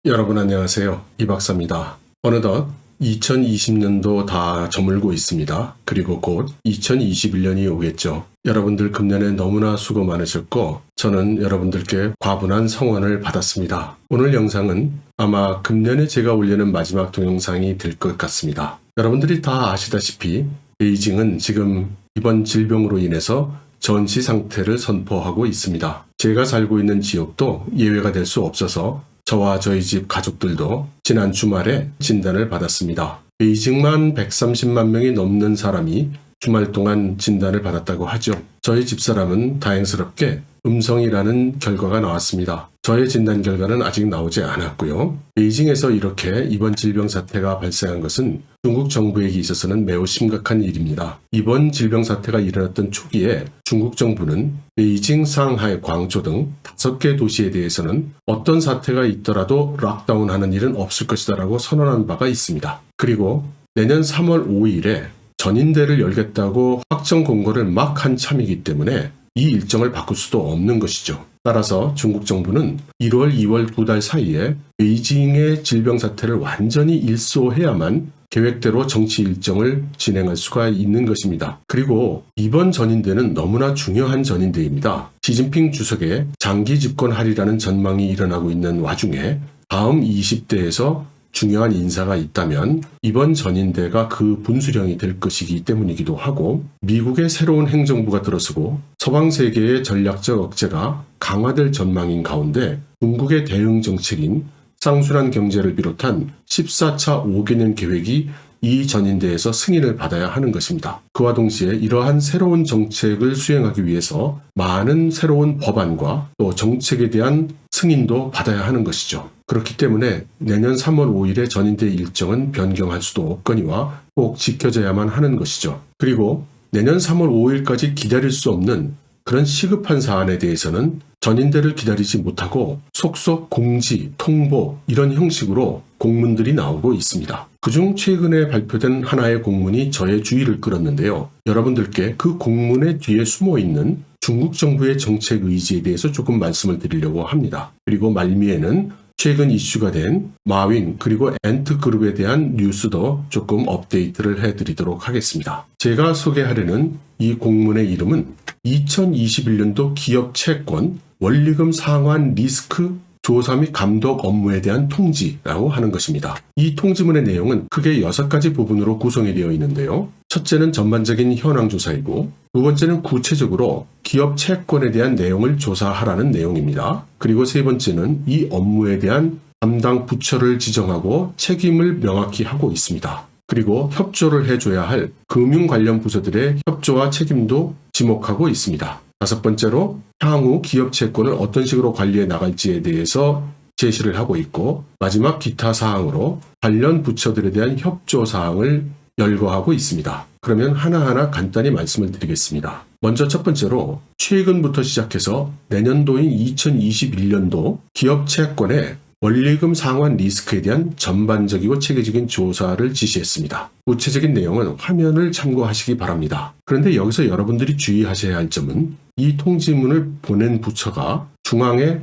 여러분 안녕하세요. 이 박사입니다. 어느덧 2020년도 다 저물고 있습니다. 그리고 곧 2021년이 오겠죠. 여러분들 금년에 너무나 수고 많으셨고 저는 여러분들께 과분한 성원을 받았습니다. 오늘 영상은 아마 금년에 제가 올리는 마지막 동영상이 될 것 같습니다. 여러분들이 다 아시다시피 베이징은 지금 이번 질병으로 인해서 전시 상태를 선포하고 있습니다. 제가 살고 있는 지역도 예외가 될 수 없어서 저와 저희 집 가족들도 지난 주말에 진단을 받았습니다. 베이징만 130만 명이 넘는 사람이 주말 동안 진단을 받았다고 하죠. 저희 집사람은 다행스럽게 음성이라는 결과가 나왔습니다. 저의 진단 결과는 아직 나오지 않았고요. 베이징에서 이렇게 이번 질병 사태가 발생한 것은 중국 정부에게 있어서는 매우 심각한 일입니다. 이번 질병 사태가 일어났던 초기에 중국 정부는 베이징, 상하이, 광주 등 5개 도시에 대해서는 어떤 사태가 있더라도 락다운하는 일은 없을 것이다 라고 선언한 바가 있습니다. 그리고 내년 3월 5일에 전인대를 열겠다고 확정 공고를 막 한 참이기 때문에 이 일정을 바꿀 수도 없는 것이죠. 따라서 중국 정부는 1월, 2월 2달 사이에 베이징의 질병 사태를 완전히 일소해야만 계획대로 정치 일정을 진행할 수가 있는 것입니다. 그리고 이번 전인대는 너무나 중요한 전인대입니다. 시진핑 주석의 장기 집권하리라는 전망이 일어나고 있는 와중에 다음 20대에서 중요한 인사가 있다면 이번 전인대가 그 분수령이 될 것이기 때문이기도 하고 미국의 새로운 행정부가 들어서고 서방 세계의 전략적 억제가 강화될 전망인 가운데 중국의 대응 정책인 쌍순환 경제를 비롯한 14차 5개년 계획이 이 전인대에서 승인을 받아야 하는 것입니다. 그와 동시에 이러한 새로운 정책을 수행하기 위해서 많은 새로운 법안과 또 정책에 대한 승인도 받아야 하는 것이죠. 그렇기 때문에 내년 3월 5일의 전인대 일정은 변경할 수도 없거니와 꼭 지켜져야만 하는 것이죠. 그리고 내년 3월 5일까지 기다릴 수 없는 그런 시급한 사안에 대해서는 전인대를 기다리지 못하고 속속 공지, 통보 이런 형식으로 공문들이 나오고 있습니다. 그중 최근에 발표된 하나의 공문이 저의 주의를 끌었는데요. 여러분들께 그 공문의 뒤에 숨어있는 중국 정부의 정책 의지에 대해서 조금 말씀을 드리려고 합니다. 그리고 말미에는 최근 이슈가 된 마윈 그리고 엔트그룹에 대한 뉴스도 조금 업데이트를 해드리도록 하겠습니다. 제가 소개하려는 이 공문의 이름은 2021년도 기업 채권 원리금 상환 리스크 조사 및 감독 업무에 대한 통지라고 하는 것입니다. 이 통지문의 내용은 크게 6가지 부분으로 구성이 되어 있는데요. 첫째는 전반적인 현황 조사이고 두 번째는 구체적으로 기업 채권에 대한 내용을 조사하라는 내용입니다. 그리고 세 번째는 이 업무에 대한 담당 부처를 지정하고 책임을 명확히 하고 있습니다. 그리고 협조를 해줘야 할 금융 관련 부서들의 협조와 책임도 지목하고 있습니다. 다섯 번째로 향후 기업 채권을 어떤 식으로 관리해 나갈지에 대해서 제시를 하고 있고 마지막 기타 사항으로 관련 부처들에 대한 협조 사항을 열거하고 있습니다. 그러면 하나하나 간단히 말씀을 드리겠습니다. 먼저 첫 번째로 최근부터 시작해서 내년도인 2021년도 기업 채권의 원리금 상환 리스크에 대한 전반적이고 체계적인 조사를 지시했습니다. 구체적인 내용은 화면을 참고하시기 바랍니다. 그런데 여기서 여러분들이 주의하셔야 할 점은 이 통지문을 보낸 부처가 중앙의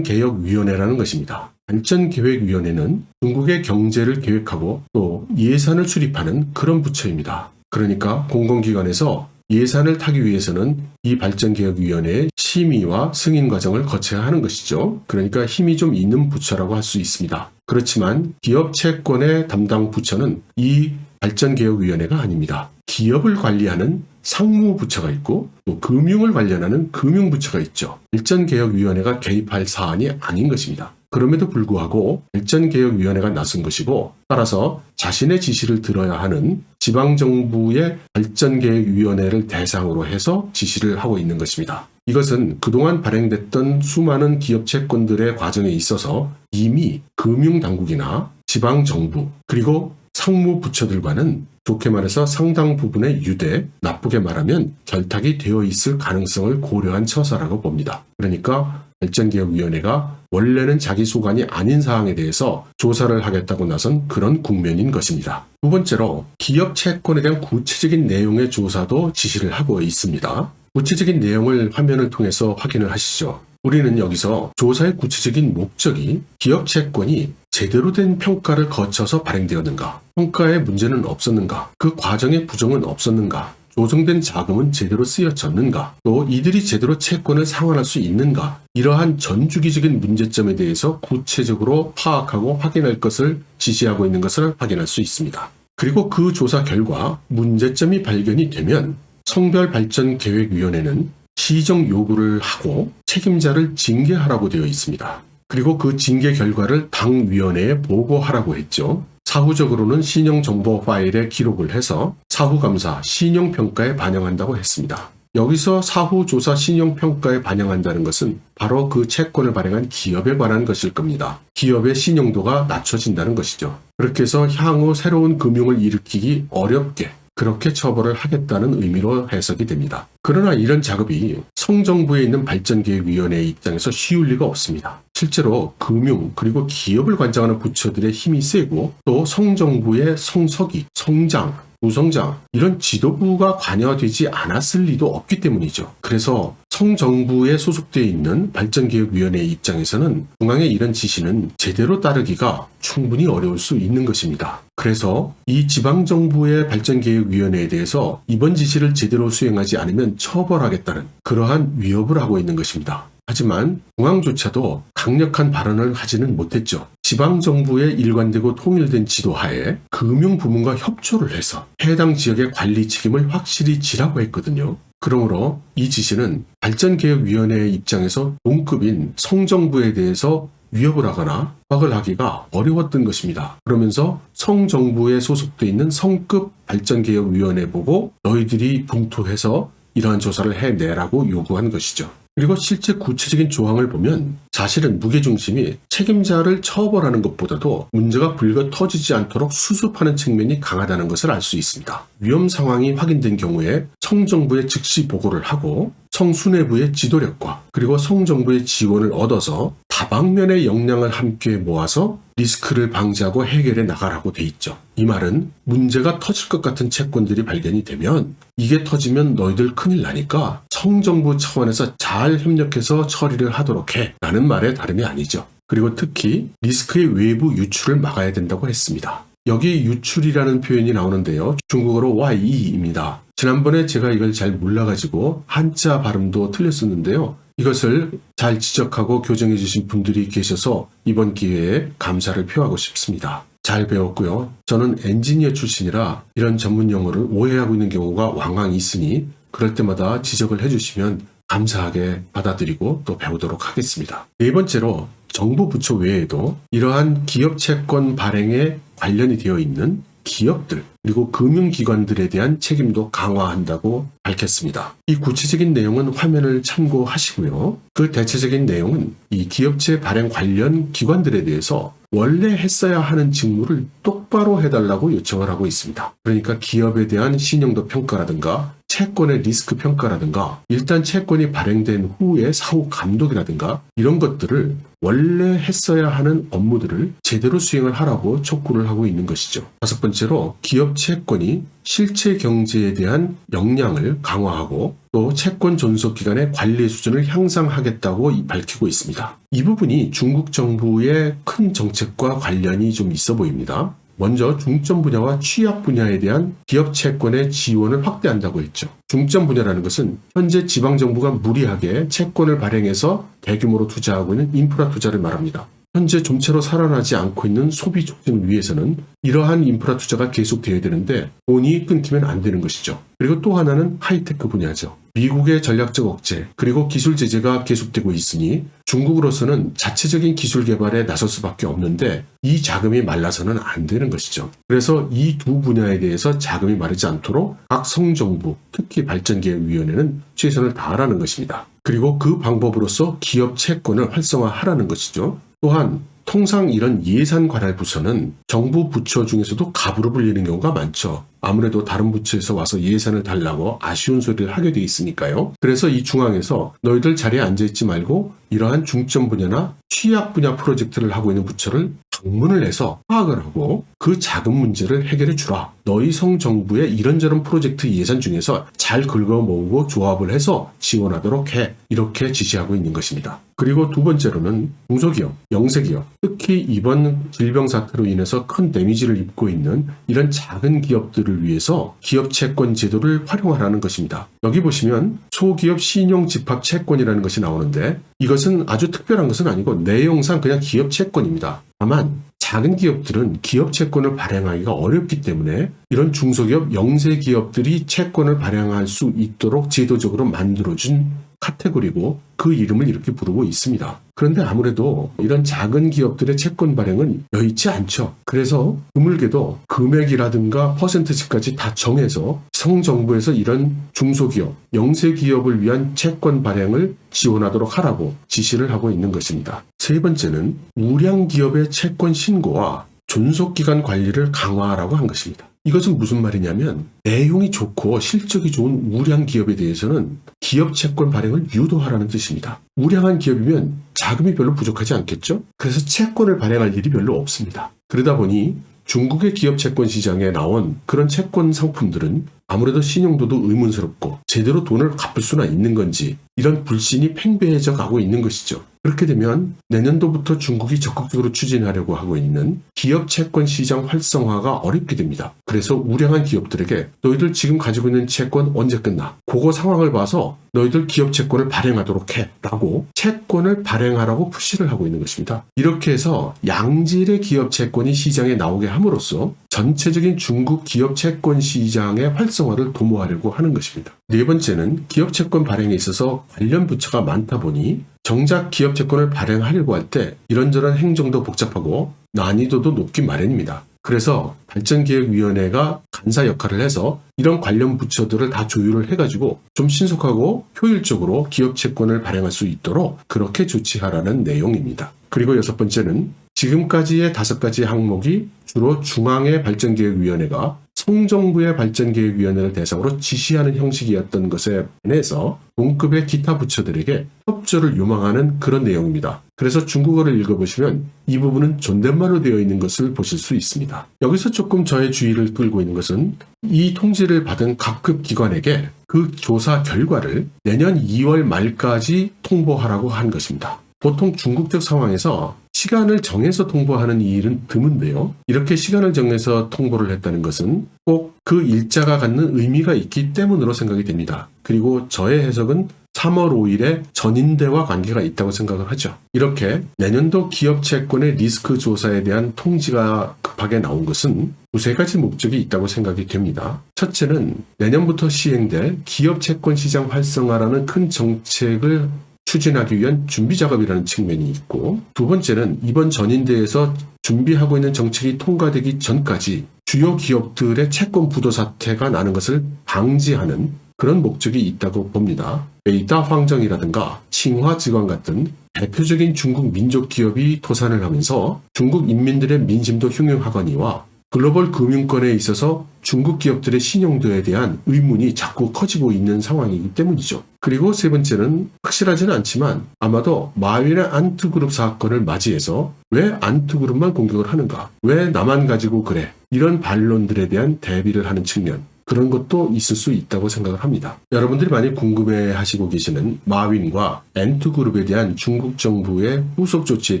발전개혁위원회라는 것입니다. 발전계획위원회는 중국의 경제를 계획하고 또 예산을 수립하는 그런 부처입니다. 그러니까 공공기관에서 예산을 타기 위해서는 이 발전개혁위원회의 심의와 승인 과정을 거쳐야 하는 것이죠. 그러니까 힘이 좀 있는 부처라고 할 수 있습니다. 그렇지만 기업 채권의 담당 부처는 이 발전개혁위원회가 아닙니다. 기업을 관리하는 상무부처가 있고 또 금융을 관련하는 금융부처가 있죠. 발전개혁위원회가 개입할 사안이 아닌 것입니다. 그럼에도 불구하고 발전개혁위원회가 나선 것이고 따라서 자신의 지시를 들어야 하는 지방정부의 발전개혁위원회를 대상으로 해서 지시를 하고 있는 것입니다. 이것은 그동안 발행됐던 수많은 기업 채권들의 과정에 있어서 이미 금융당국이나 지방정부 그리고 상무부처들과는 좋게 말해서 상당 부분의 유대, 나쁘게 말하면 결탁이 되어 있을 가능성을 고려한 처사라고 봅니다. 그러니까 발전개혁위원회가 원래는 자기 소관이 아닌 사항에 대해서 조사를 하겠다고 나선 그런 국면인 것입니다. 두 번째로 기업 채권에 대한 구체적인 내용의 조사도 지시를 하고 있습니다. 구체적인 내용을 화면을 통해서 확인을 하시죠. 우리는 여기서 조사의 구체적인 목적이 기업 채권이 제대로 된 평가를 거쳐서 발행되었는가, 평가에 문제는 없었는가, 그 과정에 부정은 없었는가, 조성된 자금은 제대로 쓰여졌는가, 또 이들이 제대로 채권을 상환할 수 있는가, 이러한 전주기적인 문제점에 대해서 구체적으로 파악하고 확인할 것을 지시하고 있는 것을 확인할 수 있습니다. 그리고 그 조사 결과 문제점이 발견이 되면 성별발전계획위원회는 시정 요구를 하고 책임자를 징계하라고 되어 있습니다. 그리고 그 징계 결과를 당위원회에 보고하라고 했죠. 사후적으로는 신용정보 파일에 기록을 해서 사후감사, 신용평가에 반영한다고 했습니다. 여기서 사후조사 신용평가에 반영한다는 것은 바로 그 채권을 발행한 기업에 관한 것일 겁니다. 기업의 신용도가 낮춰진다는 것이죠. 그렇게 해서 향후 새로운 금융을 일으키기 어렵게 그렇게 처벌을 하겠다는 의미로 해석이 됩니다. 그러나 이런 작업이 성정부에 있는 발전계획위원회의 입장에서 쉬울 리가 없습니다. 실제로 금융 그리고 기업을 관장하는 부처들의 힘이 세고 또 성정부의 성서기, 성장, 부성장 이런 지도부가 관여되지 않았을 리도 없기 때문이죠. 그래서 성정부에 소속되어 있는 발전계획위원회의 입장에서는 중앙의 이런 지시는 제대로 따르기가 충분히 어려울 수 있는 것입니다. 그래서 이 지방정부의 발전계획위원회에 대해서 이번 지시를 제대로 수행하지 않으면 처벌하겠다는 그러한 위협을 하고 있는 것입니다. 하지만 중앙조차도 강력한 발언을 하지는 못했죠. 지방정부의 일관되고 통일된 지도하에 금융부문과 협조를 해서 해당 지역의 관리 책임을 확실히 지라고 했거든요. 그러므로 이 지시는 발전계획위원회의 입장에서 동급인 성정부에 대해서 위협을 하거나 협박을 하기가 어려웠던 것입니다. 그러면서 성정부에 소속되어 있는 성급 발전개혁위원회 보고 너희들이 분투해서 이러한 조사를 해내라고 요구한 것이죠. 그리고 실제 구체적인 조항을 보면 사실은 무게중심이 책임자를 처벌하는 것보다도 문제가 불거 터지지 않도록 수습하는 측면이 강하다는 것을 알 수 있습니다. 위험 상황이 확인된 경우에 성정부에 즉시 보고를 하고 성수뇌부의 지도력과 그리고 성정부의 지원을 얻어서 다방면의 역량을 함께 모아서 리스크를 방지하고 해결해 나가라고 돼 있죠. 이 말은 문제가 터질 것 같은 채권들이 발견이 되면 이게 터지면 너희들 큰일 나니까 성정부 차원에서 잘 협력해서 처리를 하도록 해 라는 말에 다름이 아니죠. 그리고 특히 리스크의 외부 유출을 막아야 된다고 했습니다. 여기 유출이라는 표현이 나오는데요. 중국어로 YE입니다. 지난번에 제가 이걸 잘 몰라가지고 한자 발음도 틀렸었는데요. 이것을 잘 지적하고 교정해 주신 분들이 계셔서 이번 기회에 감사를 표하고 싶습니다. 잘 배웠고요. 저는 엔지니어 출신이라 이런 전문 용어를 오해하고 있는 경우가 왕왕 있으니 그럴 때마다 지적을 해주시면 감사하게 받아들이고 또 배우도록 하겠습니다. 네 번째로 정부 부처 외에도 이러한 기업 채권 발행에 관련이 되어 있는 기업들 그리고 금융기관들에 대한 책임도 강화한다고 밝혔습니다. 이 구체적인 내용은 화면을 참고하시고요. 그 대체적인 내용은 이 기업체 발행 관련 기관들에 대해서 원래 했어야 하는 직무를 똑바로 해달라고 요청을 하고 있습니다. 그러니까 기업에 대한 신용도 평가라든가 채권의 리스크 평가라든가 일단 채권이 발행된 후의 사후 감독이라든가 이런 것들을 원래 했어야 하는 업무들을 제대로 수행을 하라고 촉구를 하고 있는 것이죠. 다섯 번째로 기업 채권이 실체 경제에 대한 역량을 강화하고 또 채권 존속기관의 관리 수준을 향상하겠다고 밝히고 있습니다. 이 부분이 중국 정부의 큰 정책과 관련이 좀 있어 보입니다. 먼저 중점 분야와 취약 분야에 대한 기업 채권의 지원을 확대한다고 했죠. 중점 분야라는 것은 현재 지방정부가 무리하게 채권을 발행해서 대규모로 투자하고 있는 인프라 투자를 말합니다. 현재 좀처럼 살아나지 않고 있는 소비 촉진을 위해서는 이러한 인프라 투자가 계속되어야 되는데 돈이 끊기면 안 되는 것이죠. 그리고 또 하나는 하이테크 분야죠. 미국의 전략적 억제 그리고 기술 제재가 계속되고 있으니 중국으로서는 자체적인 기술 개발에 나설 수밖에 없는데 이 자금이 말라서는 안 되는 것이죠. 그래서 이 두 분야에 대해서 자금이 마르지 않도록 각 성정부, 특히 발전계획위원회는 최선을 다하라는 것입니다. 그리고 그 방법으로서 기업 채권을 활성화하라는 것이죠. 또한 통상 이런 예산 관할 부서는 정부 부처 중에서도 갑으로 불리는 경우가 많죠. 아무래도 다른 부처에서 와서 예산을 달라고 아쉬운 소리를 하게 돼 있으니까요. 그래서 이 중앙에서 너희들 자리에 앉아있지 말고 이러한 중점 분야나 취약 분야 프로젝트를 하고 있는 부처를 방문을 해서 파악을 하고 그 자금 문제를 해결해 주라. 너희 성정부의 이런저런 프로젝트 예산 중에서 잘 긁어 모으고 조합을 해서 지원하도록 해. 이렇게 지시하고 있는 것입니다. 그리고 두 번째로는 중소기업, 영세기업, 특히 이번 질병 사태로 인해서 큰 데미지를 입고 있는 이런 작은 기업들을 위해서 기업 채권 제도를 활용하라는 것입니다. 여기 보시면 소기업 신용 집합 채권이라는 것이 나오는데 이것은 아주 특별한 것은 아니고 내용상 그냥 기업 채권입니다. 다만 작은 기업들은 기업 채권을 발행하기가 어렵기 때문에 이런 중소기업, 영세기업들이 채권을 발행할 수 있도록 제도적으로 만들어준 카테고리고 그 이름을 이렇게 부르고 있습니다. 그런데 아무래도 이런 작은 기업들의 채권 발행은 여의치 않죠. 그래서 드물게도 금액이라든가 퍼센트지까지 다 정해서 성정부에서 이런 중소기업, 영세기업을 위한 채권 발행을 지원하도록 하라고 지시를 하고 있는 것입니다. 세 번째는 우량 기업의 채권 신고와 존속기간 관리를 강화하라고 한 것입니다. 이것은 무슨 말이냐면 내용이 좋고 실적이 좋은 우량 기업에 대해서는 기업 채권 발행을 유도하라는 뜻입니다. 우량한 기업이면 자금이 별로 부족하지 않겠죠? 그래서 채권을 발행할 일이 별로 없습니다. 그러다 보니 중국의 기업 채권 시장에 나온 그런 채권 상품들은 아무래도 신용도도 의문스럽고 제대로 돈을 갚을 수나 있는 건지 이런 불신이 팽배해져 가고 있는 것이죠. 그렇게 되면 내년도부터 중국이 적극적으로 추진하려고 하고 있는 기업 채권 시장 활성화가 어렵게 됩니다. 그래서 우량한 기업들에게 너희들 지금 가지고 있는 채권 언제 끝나? 그거 상황을 봐서 너희들 기업 채권을 발행하도록 해 라고 채권을 발행하라고 푸시를 하고 있는 것입니다. 이렇게 해서 양질의 기업 채권이 시장에 나오게 함으로써 전체적인 중국 기업 채권 시장의 활성화를 도모하려고 하는 것입니다. 네 번째는 기업 채권 발행에 있어서 관련 부처가 많다 보니 정작 기업 채권을 발행하려고 할 때 이런저런 행정도 복잡하고 난이도도 높기 마련입니다. 그래서 발전기획위원회가 간사 역할을 해서 이런 관련 부처들을 다 조율을 해가지고 좀 신속하고 효율적으로 기업 채권을 발행할 수 있도록 그렇게 조치하라는 내용입니다. 그리고 여섯 번째는 지금까지의 5가지 항목이 주로 중앙의 발전기획위원회가 성정부의 발전기획위원회를 대상으로 지시하는 형식이었던 것에 반해서 동급의 기타 부처들에게 협조를 요망하는 그런 내용입니다. 그래서 중국어를 읽어보시면 이 부분은 존댓말로 되어 있는 것을 보실 수 있습니다. 여기서 조금 저의 주의를 끌고 있는 것은 이 통지를 받은 각급 기관에게 그 조사 결과를 내년 2월 말까지 통보하라고 한 것입니다. 보통 중국적 상황에서 시간을 정해서 통보하는 이 일은 드문데요. 이렇게 시간을 정해서 통보를 했다는 것은 꼭 그 일자가 갖는 의미가 있기 때문으로 생각이 됩니다. 그리고 저의 해석은 3월 5일에 전인대와 관계가 있다고 생각을 하죠. 이렇게 내년도 기업 채권의 리스크 조사에 대한 통지가 급하게 나온 것은 두세 가지 목적이 있다고 생각이 됩니다. 첫째는 내년부터 시행될 기업 채권 시장 활성화라는 큰 정책을 추진하기 위한 준비 작업이라는 측면이 있고, 두 번째는 이번 전인대에서 준비하고 있는 정책이 통과되기 전까지 주요 기업들의 채권 부도 사태가 나는 것을 방지하는 그런 목적이 있다고 봅니다. 베이다 황정이라든가 칭화지광 같은 대표적인 중국 민족 기업이 도산을 하면서 중국 인민들의 민심도 흉흉하거니와 글로벌 금융권에 있어서 중국 기업들의 신용도에 대한 의문이 자꾸 커지고 있는 상황이기 때문이죠. 그리고 세 번째는 확실하지는 않지만 아마도 마윈의 안투그룹 사건을 맞이해서 왜 안투그룹만 공격을 하는가? 왜 나만 가지고 그래? 이런 반론들에 대한 대비를 하는 측면, 그런 것도 있을 수 있다고 생각을 합니다. 여러분들이 많이 궁금해하시고 계시는 마윈과 엔투그룹에 대한 중국 정부의 후속 조치에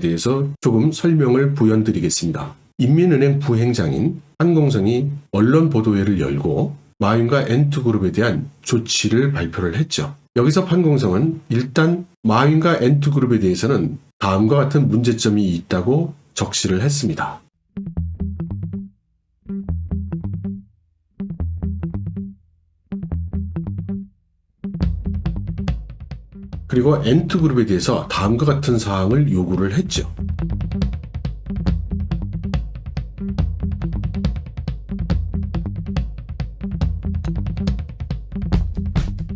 대해서 조금 설명을 부연드리겠습니다. 인민은행 부행장인 판공성이 언론 보도회를 열고 마윈과 엔투그룹에 대한 조치를 발표를 했죠. 여기서 판공성은 일단 마윈과 엔투그룹에 대해서는 다음과 같은 문제점이 있다고 적시를 했습니다. 그리고 엔투그룹에 대해서 다음과 같은 사항을 요구를 했죠.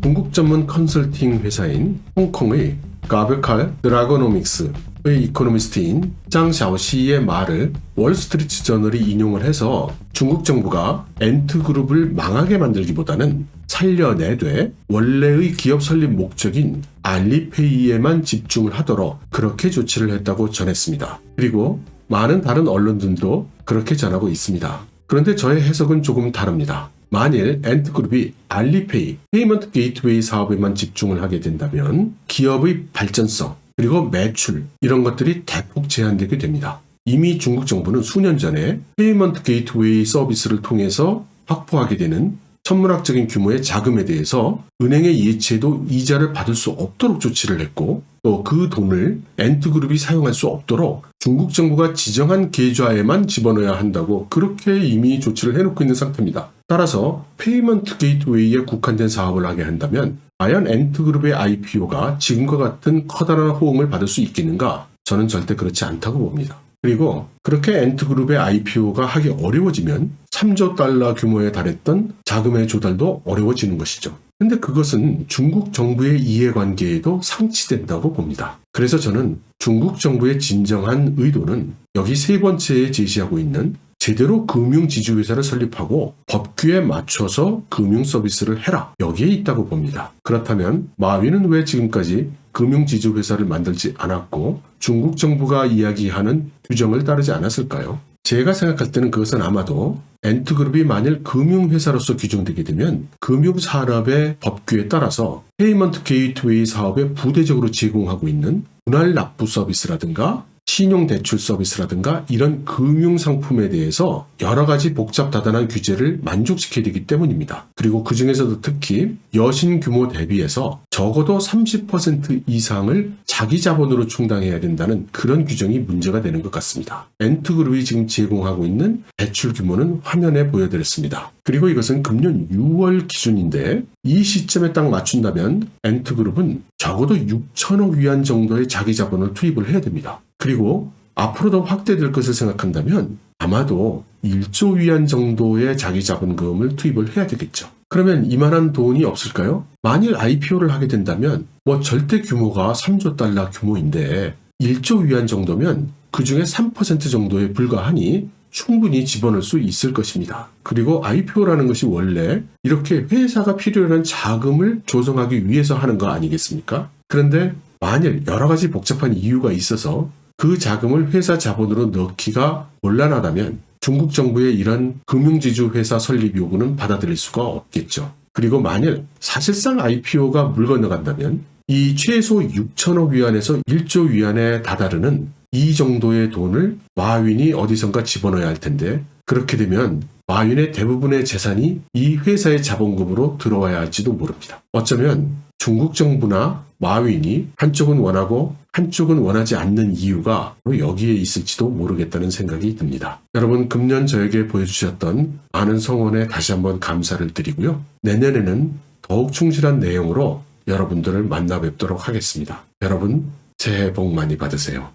중국 전문 컨설팅 회사인 홍콩의 가베칼 드라고노믹스의 이코노미스트인 장 샤오시의 말을 월스트리트 저널이 인용을 해서 중국 정부가 엔투그룹을 망하게 만들기보다는 살려내되 원래의 기업 설립 목적인 알리페이에만 집중을 하도록 그렇게 조치를 했다고 전했습니다. 그리고 많은 다른 언론들도 그렇게 전하고 있습니다. 그런데 저의 해석은 조금 다릅니다. 만일 엔투그룹이 알리페이, 페이먼트 게이트웨이 사업에만 집중을 하게 된다면 기업의 발전성, 그리고 매출 이런 것들이 대폭 제한되게 됩니다. 이미 중국 정부는 수년 전에 페이먼트 게이트웨이 서비스를 통해서 확보하게 되는 천문학적인 규모의 자금에 대해서 은행의 예치에도 이자를 받을 수 없도록 조치를 했고, 또 그 돈을 엔트그룹이 사용할 수 없도록 중국 정부가 지정한 계좌에만 집어넣어야 한다고 그렇게 이미 조치를 해놓고 있는 상태입니다. 따라서 페이먼트 게이트웨이에 국한된 사업을 하게 한다면 과연 엔트그룹의 IPO가 지금과 같은 커다란 호응을 받을 수 있겠는가? 저는 절대 그렇지 않다고 봅니다. 그리고 그렇게 엔트그룹의 IPO가 하기 어려워지면 3조 달러 규모에 달했던 자금의 조달도 어려워지는 것이죠. 근데 그것은 중국 정부의 이해관계에도 상치된다고 봅니다. 그래서 저는 중국 정부의 진정한 의도는 여기 세 번째에 제시하고 있는 제대로 금융지주회사를 설립하고 법규에 맞춰서 금융 서비스를 해라, 여기에 있다고 봅니다. 그렇다면 마윈은 왜 지금까지 금융지주회사를 만들지 않았고 중국 정부가 이야기하는 규정을 따르지 않았을까요? 제가 생각할 때는 그것은 아마도 엔트그룹이 만일 금융회사로서 규정되게 되면 금융산업의 법규에 따라서 페이먼트 게이트웨이 사업에 부대적으로 제공하고 있는 분할 납부 서비스라든가 신용대출 서비스라든가 이런 금융상품에 대해서 여러 가지 복잡다단한 규제를 만족시켜야 되기 때문입니다. 그리고 그 중에서도 특히 여신 규모 대비해서 적어도 30% 이상을 자기 자본으로 충당해야 된다는 그런 규정이 문제가 되는 것 같습니다. 엔트그룹이 지금 제공하고 있는 대출 규모는 화면에 보여드렸습니다. 그리고 이것은 금년 6월 기준인데 이 시점에 딱 맞춘다면 엔트그룹은 적어도 6천억 위안 정도의 자기 자본을 투입을 해야 됩니다. 그리고 앞으로 더 확대될 것을 생각한다면 아마도 1조 위안 정도의 자기 자본금을 투입을 해야 되겠죠. 그러면 이만한 돈이 없을까요? 만일 IPO를 하게 된다면 절대 규모가 3조 달러 규모인데 1조 위안 정도면 그 중에 3% 정도에 불과하니 충분히 집어넣을 수 있을 것입니다. 그리고 IPO라는 것이 원래 이렇게 회사가 필요한 자금을 조성하기 위해서 하는 거 아니겠습니까? 그런데 만일 여러 가지 복잡한 이유가 있어서 그 자금을 회사 자본으로 넣기가 곤란하다면 중국 정부의 이런 금융지주 회사 설립 요구는 받아들일 수가 없겠죠. 그리고 만일 사실상 IPO가 물 건너간다면 이 최소 6천억 위안에서 1조 위안에 다다르는 이 정도의 돈을 마윈이 어디선가 집어넣어야 할 텐데 그렇게 되면 마윈의 대부분의 재산이 이 회사의 자본금으로 들어와야 할지도 모릅니다. 어쩌면 중국 정부나 마윈이 한쪽은 원하고 한쪽은 원하지 않는 이유가 여기에 있을지도 모르겠다는 생각이 듭니다. 여러분, 금년 저에게 보여주셨던 많은 성원에 다시 한번 감사를 드리고요. 내년에는 더욱 충실한 내용으로 여러분들을 만나 뵙도록 하겠습니다. 여러분, 새해 복 많이 받으세요.